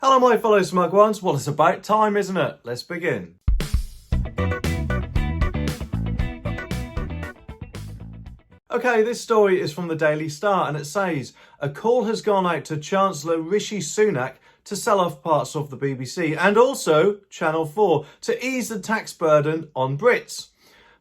Hello my fellow smug ones, well it's about time, isn't it? Let's begin. Okay, this story is from the Daily Star and it says, a call has gone out to Chancellor Rishi Sunak to sell off parts of the BBC and also Channel 4 to ease the tax burden on Brits.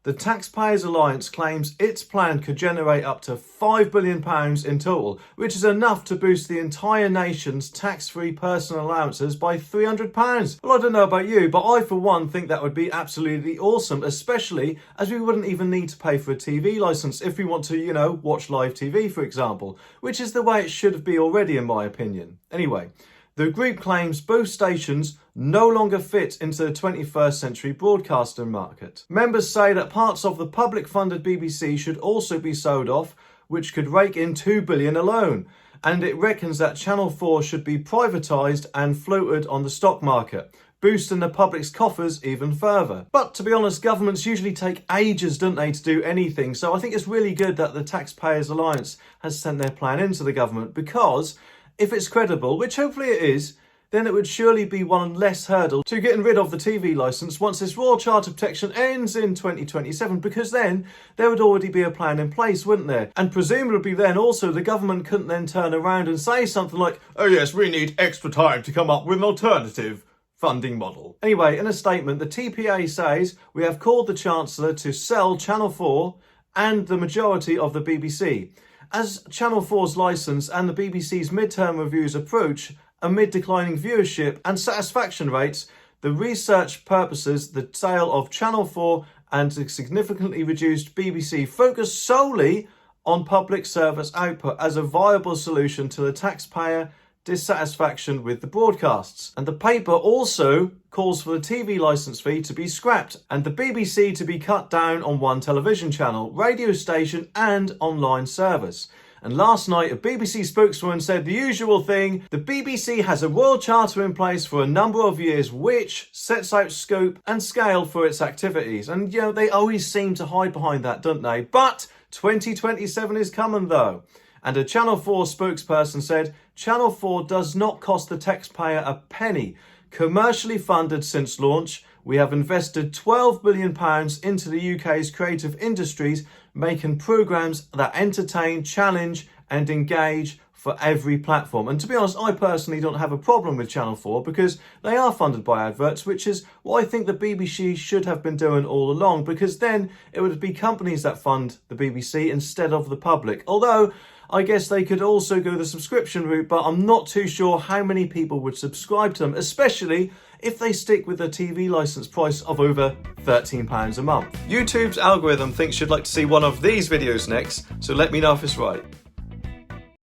The Taxpayers Alliance claims its plan could generate up to £5 billion in total, which is enough to boost the entire nation's tax-free personal allowances by £300. Well, I don't know about you, but I for one think that would be absolutely awesome, especially as we wouldn't even need to pay for a TV licence if we want to, watch live TV, for example, which is the way it should be already in my opinion. Anyway, the group claims both stations no longer fit into the 21st century broadcasting market. Members say that parts of the public-funded BBC should also be sold off, which could rake in £2 billion alone. And it reckons that Channel 4 should be privatised and floated on the stock market, boosting the public's coffers even further. But to be honest, governments usually take ages, don't they, to do anything. So I think it's really good that the Taxpayers Alliance has sent their plan into the government, because if it's credible, which hopefully it is, then it would surely be one less hurdle to getting rid of the TV licence once this Royal Charter protection ends in 2027, because then there would already be a plan in place, wouldn't there? And presumably then also the government couldn't then turn around and say something like, oh yes, we need extra time to come up with an alternative funding model. Anyway, in a statement, the TPA says, we have called the Chancellor to sell Channel 4 and the majority of the BBC. As Channel 4's licence and the BBC's midterm reviews approach, amid declining viewership and satisfaction rates, the research purposes the sale of Channel 4 and the significantly reduced BBC focus solely on public service output as a viable solution to the taxpayer dissatisfaction with the broadcasts. And the paper also calls for the TV licence fee to be scrapped and the BBC to be cut down on one television channel, radio station and online service. And last night, a BBC spokeswoman said the usual thing, the BBC has a Royal Charter in place for a number of years which sets out scope and scale for its activities. And, they always seem to hide behind that, don't they? But 2027 is coming though. And a Channel 4 spokesperson said, Channel 4 does not cost the taxpayer a penny. Commercially funded since launch, we have invested £12 billion into the UK's creative industries, making programmes that entertain, challenge and engage for every platform. And to be honest, I personally don't have a problem with Channel 4 because they are funded by adverts, which is what I think the BBC should have been doing all along, because then it would be companies that fund the BBC instead of the public. Although I guess they could also go the subscription route, but I'm not too sure how many people would subscribe to them, especially if they stick with a TV licence price of over £13 a month. YouTube's algorithm thinks you'd like to see one of these videos next, so let me know if it's right.